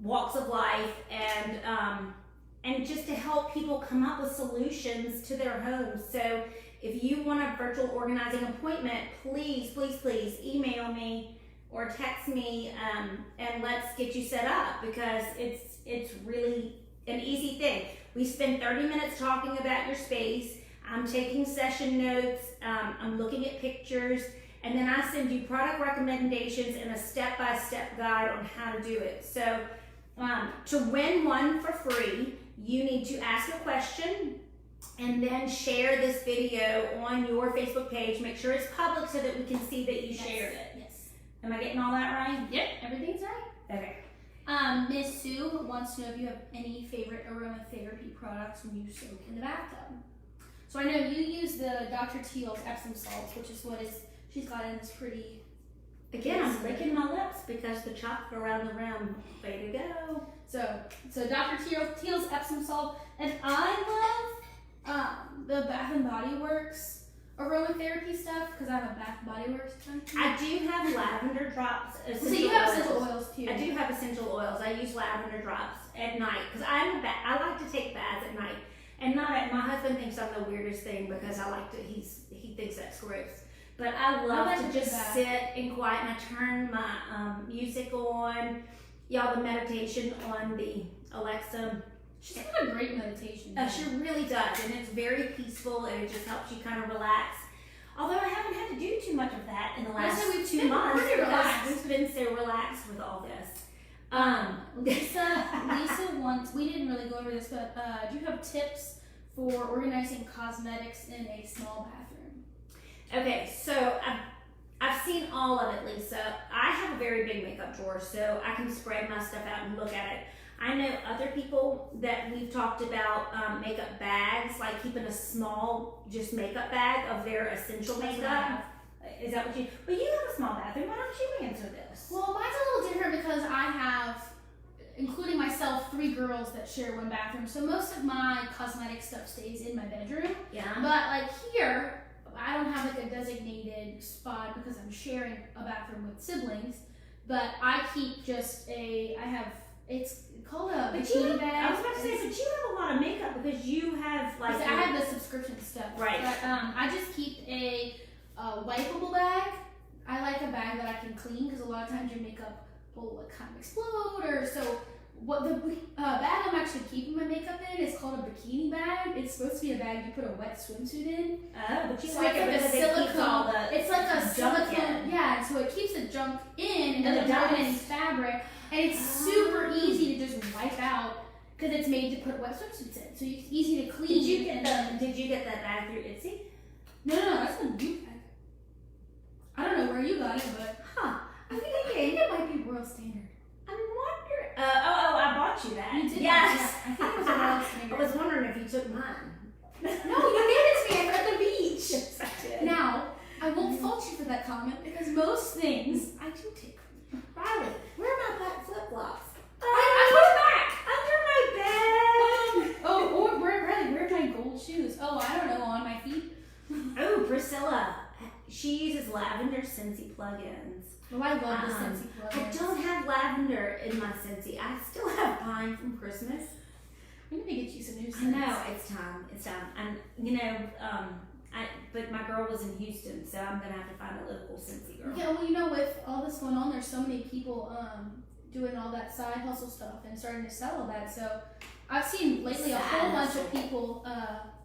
B: walks of life, and just to help people come up with solutions to their homes. So if you want a virtual organizing appointment, please, please, please email me or text me, and let's get you set up, because it's really an easy thing. We spend 30 minutes talking about your space. I'm taking session notes. I'm looking at pictures, and then I send you product recommendations and a step-by-step guide on how to do it. So to win one for free, you need to ask a question and then share this video on your Facebook page. Make sure it's public so that we can see that you shared it.
A: Yes.
B: Am I getting all that right?
A: Yep, everything's right.
B: Okay.
A: Miss Sue wants to know if you have any favorite aromatherapy products when you soak in the bathtub. So I know you use the Dr. Teal's Epsom salts, which is she's got in this pretty.
B: Again, I'm licking my lips because the chocolate around the rim. Way to go.
A: So Dr. Teal's Epsom salt, and I love the Bath and Body Works aromatherapy stuff because I have a Bath and Body Works country.
B: I do have lavender drops.
A: So you have essential oils too.
B: I do have essential oils. I use lavender drops at night because I like to take baths at night, and not at, my husband thinks I'm the weirdest thing because I like to. He thinks that's gross. But I love to just sit in quiet, and I turn my music on. Y'all, the meditation on the Alexa.
A: She's got a great meditation.
B: She really does, and it's very peaceful, and it just helps you kind of relax. Although I haven't had to do too much of that in the last 2 months because we've been so relaxed with all this.
A: Lisa wants, we didn't really go over this, but do you have tips for organizing cosmetics in a small bathroom?
B: Okay, so I've seen all of it, Lisa. I have a very big makeup drawer, so I can spread my stuff out and look at it. I know other people that we've talked about makeup bags, like keeping a small just makeup bag of their essential makeup. Is that what you? But you have a small bathroom. Why don't you answer this?
A: Well, mine's a little different because I have, including myself, 3 girls that share one bathroom. So most of my cosmetic stuff stays in my bedroom.
B: Yeah.
A: But like here, I don't have like a designated spot because I'm sharing a bathroom with siblings. But I keep just it's called a bikini bag.
B: I was about to say, but you have a lot of makeup because you have like.
A: I have the subscription stuff.
B: Right.
A: But I just keep a wipeable bag. I like a bag that I can clean because a lot of times your makeup will like, kind of explode or so. What the bag I'm actually keeping my makeup in is called a bikini bag. It's supposed to be a bag you put a wet swimsuit in.
B: Oh, but you
A: so
B: like
A: it's like a silicone.
B: It's like a
A: silicone. Yeah, so it keeps the junk in and doesn't ruin any fabric. And it's super easy to just wipe out because it's made to put wet swimsuits in. So it's easy to clean.
B: Did you get that bag through Etsy?
A: No, that's a new bag. I don't know where you got it, but
B: I
A: think it might be world standard. Oh, I love the Scentsy
B: I don't have lavender in my Scentsy. I still have pine from Christmas.
A: We need to get you some new scents.
B: I know, it's time. It's time. And, you know, but my girl was in Houston, so I'm going to have to find a local Scentsy girl.
A: Yeah, well, you know, with all this going on, there's so many people doing all that side hustle stuff and starting to sell all that. So I've seen lately a whole bunch of people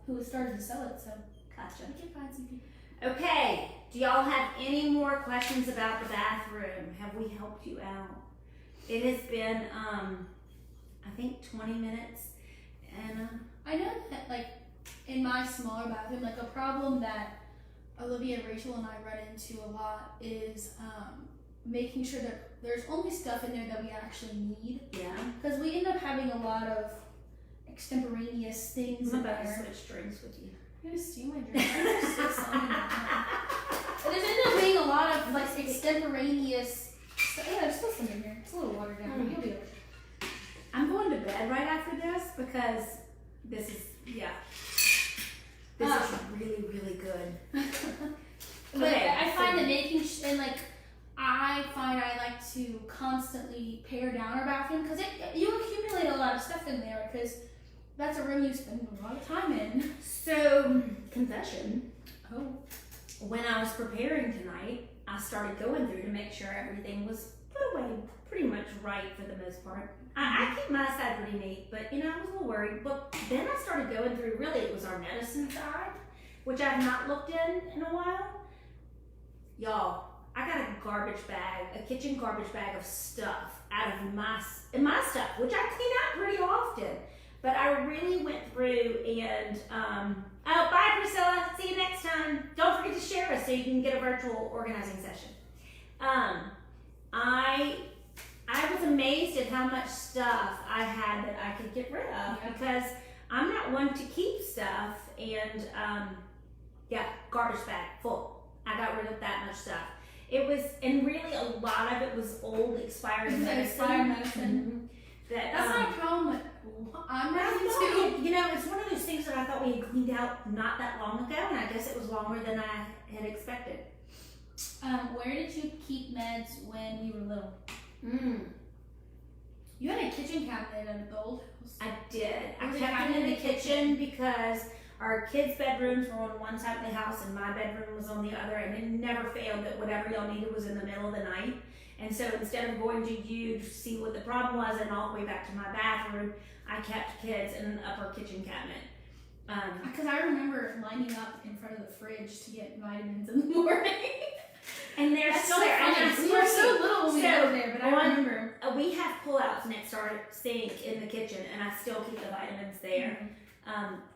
A: who have started to sell it. So
B: Gotcha.
A: we can find some people.
B: Okay, do y'all have any more questions about the bathroom? Have we helped you out? It has been, I think 20 minutes, and
A: I know that, like, in my smaller bathroom, like, a problem that Olivia, Rachel, and I run into a lot is making sure that there's only stuff in there that we actually need.
B: yeah.
A: Because we end up having a lot of extemporaneous things
B: I'm
A: in
B: about to
A: there.
B: switch drinks with you.
A: You're gonna steal my drink. I'm gonna stick some in that. There's ended up being a lot of like extemporaneous stuff. Yeah, there's still some in here. It's a little watered down, but you'll be okay.
B: I'm going to bed right after this because this is, this is really, really good.
A: But
B: Okay,
A: I find that making and like I find I like to constantly pare down our bathroom because you accumulate a lot of stuff in there because that's a room you spend a lot of time in.
B: So, confession.
A: Oh.
B: When I was preparing tonight, I started going through to make sure everything was put away pretty much right for the most part. I keep my side pretty neat, but you know, I was a little worried. But then I started going through, really, it was our medicine side, which I've not looked in a while. Y'all, I got a garbage bag, a kitchen garbage bag of stuff out of my stuff, which I clean out pretty often. But I really went through and, oh, bye Priscilla, see you next time. Don't forget to share us so you can get a virtual organizing session. I was amazed at how much stuff I had that I could get rid of because I'm not one to keep stuff and, garbage bag full. I got rid of that much stuff. It was, and really a lot of it was old expired medicine.
A: Expired medicine. That's not a problem. I'm ready to.
B: You know, it's one of those things that I thought we had cleaned out not that long ago, and I guess it was longer than I had expected.
A: Where did you keep meds when you were little? You had a kitchen cabinet in the old house.
B: I did. I
A: Was it
B: kept
A: kind
B: it
A: of
B: in
A: in
B: the
A: the
B: kitchen because our kids' bedrooms were on one side of the house and my bedroom was on the other, and it never failed that whatever y'all needed was in the middle of the night. And so instead of going to you to see what the problem was and all the way back to my bathroom, I kept kids in an upper kitchen cabinet.
A: Because I remember lining up in front of the fridge to get vitamins in the morning.
B: And they're
A: That's
B: still
A: so
B: there.
A: funny. We were so little when we lived there, but I remember.
B: We have pullouts next to our sink in the kitchen, and I still keep the vitamins there.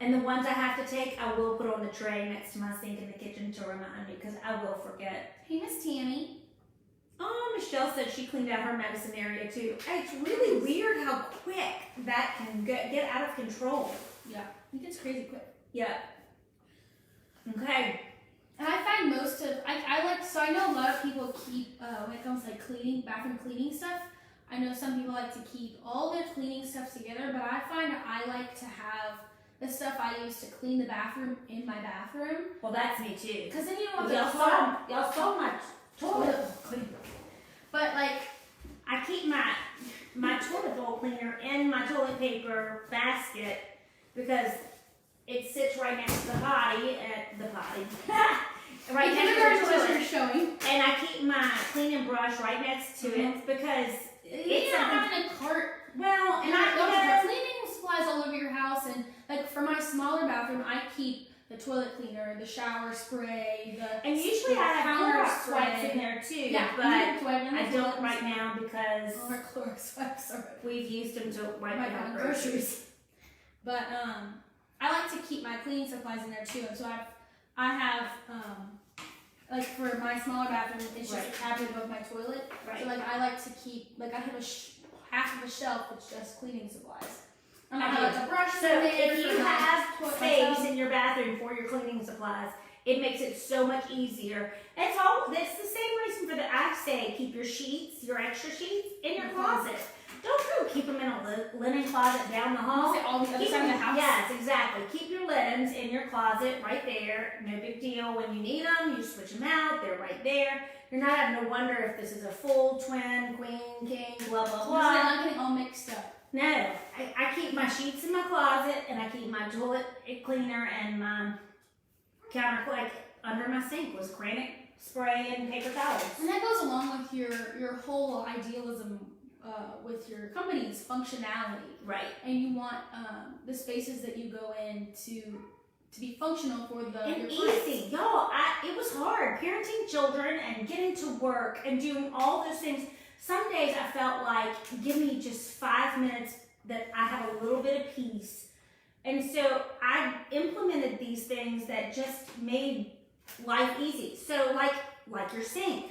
B: And the ones I have to take, I will put on the tray next to my sink in the kitchen to remind me, because I will forget.
A: Hey, Miss Tammy.
B: Oh, Michelle said she cleaned out her medicine area too. It's really weird how quick that can get out of control.
A: Yeah, it gets crazy quick.
B: Yeah. Okay.
A: And I find most of, I know a lot of people keep, when it comes to like cleaning, bathroom cleaning stuff, I know some people like to keep all their cleaning stuff together, but I find I like to have the stuff I use to clean the bathroom in my bathroom.
B: Well, that's me too.
A: Because then you don't
B: Y'all
A: have to
B: saw so much toilet cleaner.
A: But like,
B: I keep my toilet bowl cleaner in my toilet paper basket because it sits right next to the body right next to the toilet.
A: Showing.
B: And I keep my cleaning brush right next to it because
A: it's not having a cart.
B: Well, and
A: I cleaning supplies all over your house, and like for my smaller bathroom, I keep the toilet cleaner, the shower spray,
B: and usually I have Clorox wipes in there too.
A: Yeah,
B: but I don't right now because
A: our Clorox wipes are
B: we've used them to wipe down
A: groceries. But I like to keep my cleaning supplies in there too, and so I have like for my smaller bathroom, it's just a cabinet above my toilet.
B: Right.
A: So like I like to keep I have half of a shelf that's just cleaning supplies. I
B: I
A: have like a brush.
B: So if you have space in your bathroom for your cleaning supplies, it makes it so much easier. That's the same reason for I say keep your sheets, your extra sheets, in your closet. Don't go Keep them in a linen closet down the hall.
A: All the other side of the house.
B: Yes, exactly. Keep your linens in your closet right there. No big deal. When you need them, you switch them out. They're right there. You're not having to wonder if this is a full, twin, queen, king, blah, blah, blah.
A: They're not getting all mixed up.
B: No. I keep my sheets in my closet, and I keep my toilet cleaner and my counter, like, under my sink with granite spray and paper towels.
A: And that goes along with your whole idealism with your company's functionality.
B: Right.
A: And you want the spaces that you go in to be functional for
B: and
A: your
B: easy. Y'all, it was hard. Parenting children and getting to work and doing all those things. Some days I felt like, give me just 5 minutes that I have a little bit of peace. And so I implemented these things that just made life easy. So like your sink,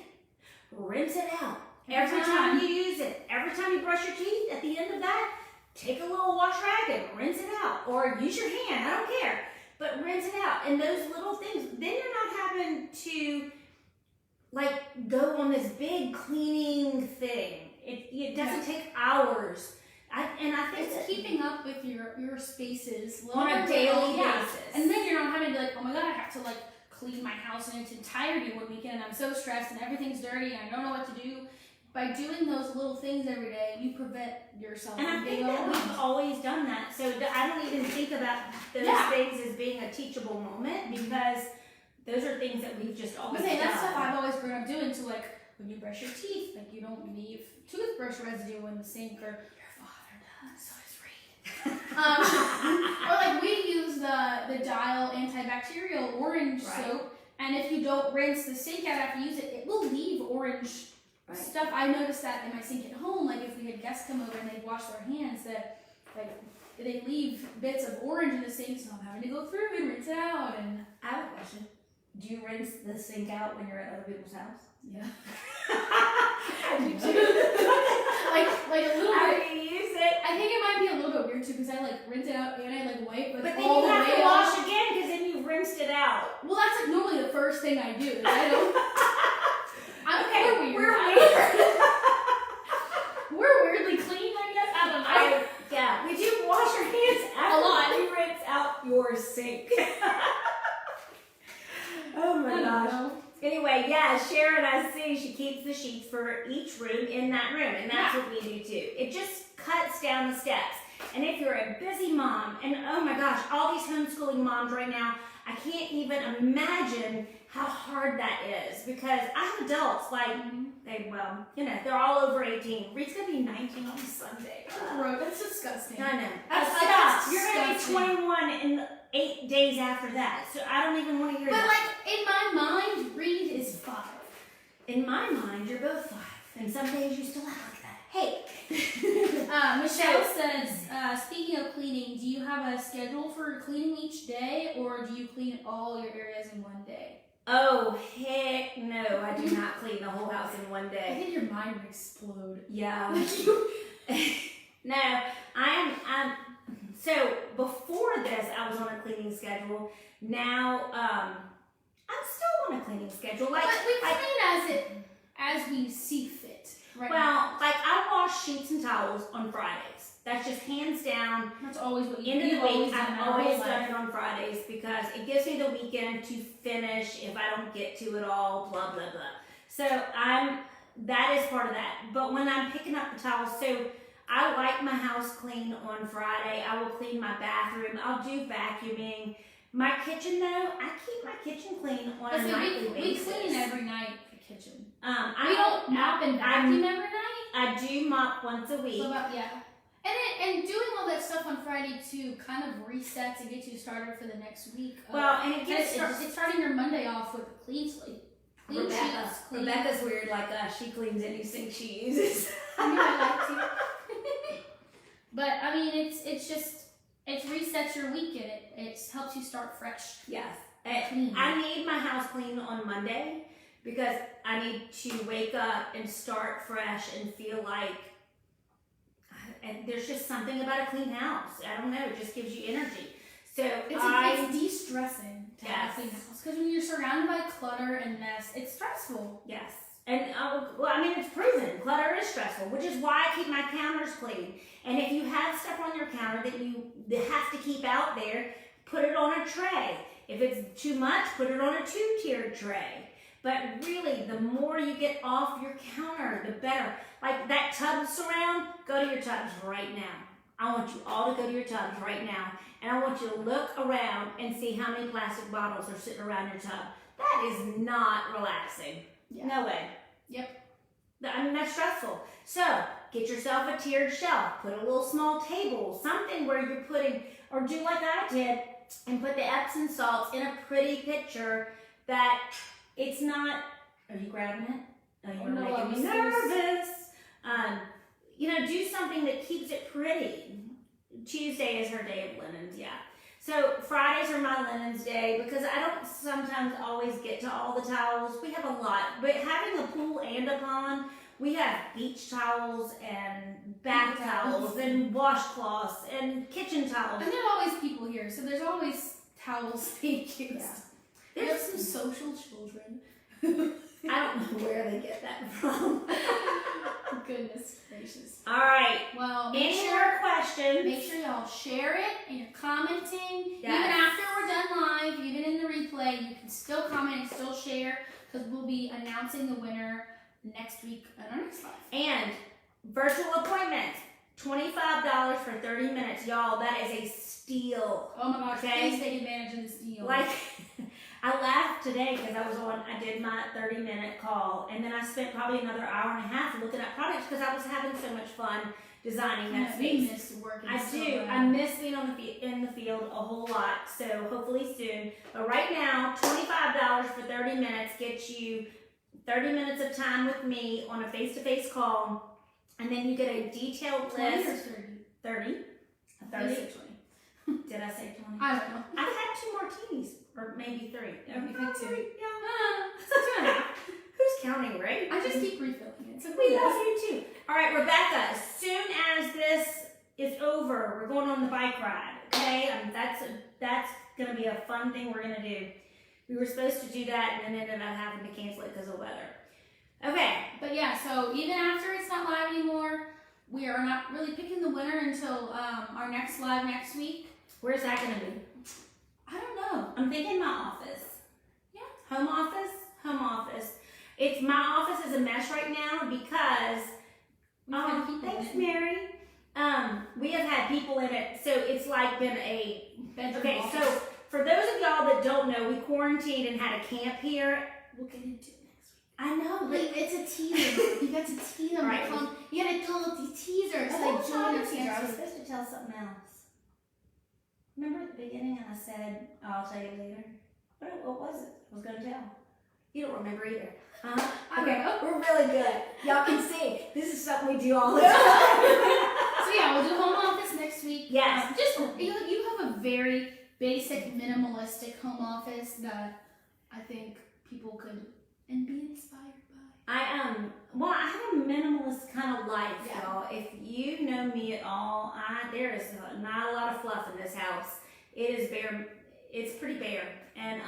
B: rinse it out. Every time you use it, every time you brush your teeth, at the end of that, take a little wash rag and rinse it out. Or use your hand, I don't care. But rinse it out. And those little things, then you're not having to like go on this big cleaning thing. It doesn't take hours. I think
A: it's keeping up with your spaces
B: on a daily basis.
A: And then you're not having to be like, oh my god, I have to like clean my house in its entirety one weekend and I'm so stressed and everything's dirty and I don't know what to do. By doing those little things every day, you prevent yourself
B: from being overwhelmed. And I think that we've always done that. So I don't even think about those things as being a teachable moment because those are things that we've just always done.
A: That's stuff I've always grown up doing. So like when you brush your teeth, like you don't leave toothbrush residue in the sink or your father does. So does Reed. Or like we use the Dial antibacterial orange soap, and if you don't rinse the sink out after you use it, it will leave orange stuff. I noticed that in my sink at home. Like if we had guests come over and they'd wash their hands, that like they leave bits of orange in the sink, so I'm having to go through and rinse it out. And
B: I have a question. Do you rinse the sink out when you're at other people's house?
A: Yeah. I do too. like a little bit.
B: How do you use it?
A: I think it might be a little bit weird too because I like rinse it out and I like wipe,
B: but then you have to wash again because then you've rinsed it out.
A: Well, that's like normally the first thing I do. I don't.
B: We're weird.
A: We're weirdly clean, I guess. I don't know.
B: Yeah, we do wash our hands after
A: a lot.
B: You rinse out your sink. Oh my gosh. Anyway, yeah, Sharon, I see she keeps the sheets for each room in that room, and that's what we do too. It just cuts down the steps. And if you're a busy mom, and oh my gosh, all these homeschooling moms right now, I can't even imagine how hard that is because I have adults like they're all over 18. Reed's gonna be 19 on Sunday.
A: Bro, that's disgusting.
B: I know.
A: That's
B: You're gonna be 21 in 8 days after that, so I don't even want to hear
A: that.
B: that.
A: But like in my mind, Reed is 5.
B: In my mind, you're both 5, and some days you still act like that. Hey.
A: Michelle says, speaking of cleaning, do you have a schedule for cleaning each day, or do you clean all your areas in one day?
B: Oh, heck no. I do not clean the whole house in one day.
A: I think your mind would explode.
B: Yeah. No, I'm so before this, I was on a cleaning schedule. Now, I'm still on a cleaning schedule.
A: But we clean as we see fit. Right now.
B: Like I wash sheets and towels on Fridays. That's just hands down.
A: That's always what you
B: do. End of the week, I've always done
A: it
B: on Fridays because it gives me the weekend to finish if I don't get to it all, blah, blah, blah. So that is part of that. But when I'm picking up the towels, so I like my house clean on Friday. I will clean my bathroom. I'll do vacuuming. My kitchen though, I keep my kitchen clean on a nightly basis.
A: We clean every night the kitchen.
B: We
A: don't mop and vacuum every night.
B: I do mop once a week.
A: And doing all that stuff on Friday too kind of resets and gets you started for the next week. It's starting your Monday off with a clean slate.
B: Rebecca's weird like us. She cleans any sink she uses.
A: I like to. But I mean, it resets your week and it helps you start fresh.
B: Yes. I need my house clean on Monday because I need to wake up and start fresh and feel like. And there's just something about a clean house. I don't know. It just gives you energy. So
A: it's de-stressing to have a clean house because when you're surrounded by clutter and mess, it's stressful.
B: Yes. And it's proven. Clutter is stressful. stressful, which is why I keep my counters clean. And if you have stuff on your counter that you have to keep out there, put it on a tray. If it's too much, put it on a 2-tiered tray. But really, the more you get off your counter, the better. Like that tub surround, go to your tubs right now. I want you all to go to your tubs right now. And I want you to look around and see how many plastic bottles are sitting around your tub. That is not relaxing.
A: Yeah.
B: No way.
A: Yep.
B: I mean, that's stressful. So, get yourself a tiered shelf. Put a little small table, something where you're putting, or do like I did, and put the Epsom salts in a pretty pitcher that it's not, are you grabbing it? Oh, you're making me nervous. You know, do something that keeps it pretty. Tuesday is her day of linens, yeah. So Fridays are my linens day because I don't sometimes always get to all the towels. We have a lot, but having a pool and a pond, we have beach towels and bath towels and washcloths and kitchen towels.
A: And there are always people here, so there's always towels being used.
B: Yeah.
A: We have some social children.
B: I don't know where they get that from.
A: Goodness gracious.
B: All right.
A: Well,
B: Any more questions?
A: Make sure y'all share it and you're commenting.
B: Yes.
A: Even after we're done live, even in the replay, you can still comment and still share because we'll be announcing the winner next week on our next live.
B: And virtual appointments, $25 for 30 minutes. Y'all, that is a steal.
A: Oh my gosh,
B: Okay.
A: please take advantage of this deal.
B: Like, I laughed today because I did my 30-minute call, and then I spent probably another hour and a half looking at products because I was having so much fun designing that
A: we
B: space.
A: miss working
B: I
A: so
B: do.
A: well.
B: I miss being in the field a whole lot, so hopefully soon. But right now, $25 for 30 minutes gets you 30 minutes of time with me on a face-to-face call, and then you get a detailed
A: 20 or
B: list.
A: 30?
B: 30?
A: I
B: 30?
A: said 20.
B: Did I say 20?
A: I don't know.
B: I've had 2 martinis, or maybe 3.
A: You've had 2.
B: Yeah. So 2.5. Who's counting, right?
A: I just keep refilling it. So
B: We love you too. All right, Rebecca, as soon as this is over, we're going on the bike ride, okay? That's going to be a fun thing we're going to do. We were supposed to do that and then ended up having to cancel it because of weather. Okay.
A: But yeah, so even after it's not live anymore, we are not really picking the winner until our next live next week.
B: Where's that going to be?
A: I don't know.
B: I'm thinking my office.
A: Yeah.
B: Home office? Home office. It's my office is a mess right now because thanks, Mary. We have had people in it, so it's like been a
A: Bedroom office.
B: So for those of y'all that don't know, we quarantined and had a camp here.
A: We'll get into it next week.
B: I know,
A: Like, it's a teaser. You got to tease them.
B: Right.
A: You got to tell them the teaser. It's
B: I
A: like
B: was
A: join a teaser.
B: I was supposed to tell something else. Remember at the beginning and I said, oh, I'll tell you later? What was it? I was going to tell. You don't remember either.
A: I
B: Okay,
A: don't know.
B: we're really good. Y'all can see. This is something we do all the time.
A: So yeah, we'll do home office next week.
B: Yes.
A: You have a very basic, minimalistic home office that I think people could and be inspired by.
B: I I have a minimalist kind of life,
A: Yeah.
B: y'all. If you know me at all, there is not a lot of fluff in this house. It is bare. It's pretty bare, and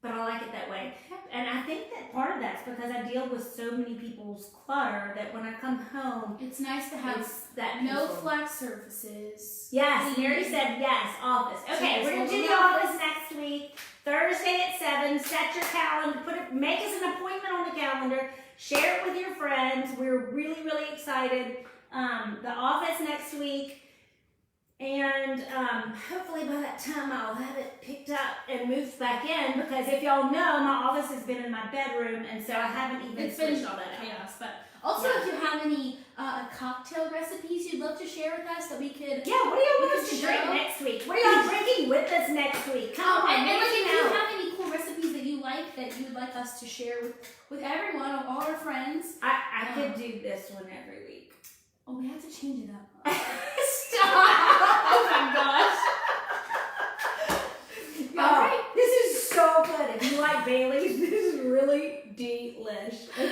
B: but I like it that way. And I think that part of that's because I deal with so many people's clutter that when I come home,
A: It's nice to have
B: it's that
A: no
B: peaceful.
A: flat surfaces.
B: Yes, Mary said yes, office. Okay,
A: Yes,
B: we're gonna
A: we'll
B: do
A: do
B: the
A: office.
B: office next week, Thursday at 7. Set your calendar, make us an appointment on the calendar, share it with your friends. We're really, really excited. The office next week, and hopefully by that time I'll have it picked up and moved back in because if y'all know, my office has been in my bedroom, and so I haven't even
A: It's been
B: switched all that out.
A: chaos, but also if you have any cocktail recipes you'd love to share with us that we could.
B: Yeah, what do y'all want
A: We
B: us
A: could
B: to drink
A: show.
B: next week? What are y'all drinking with us next week? Come on,
A: and like
B: make
A: if
B: it
A: you
B: out.
A: have any cool recipes that you like that you would like us to share with everyone, all our friends.
B: I could do this one every week.
A: Oh, we have to change it up.
B: Stop!
A: Oh my gosh.
B: All right, this is so good. If you like Baileys, this is really delish. Okay.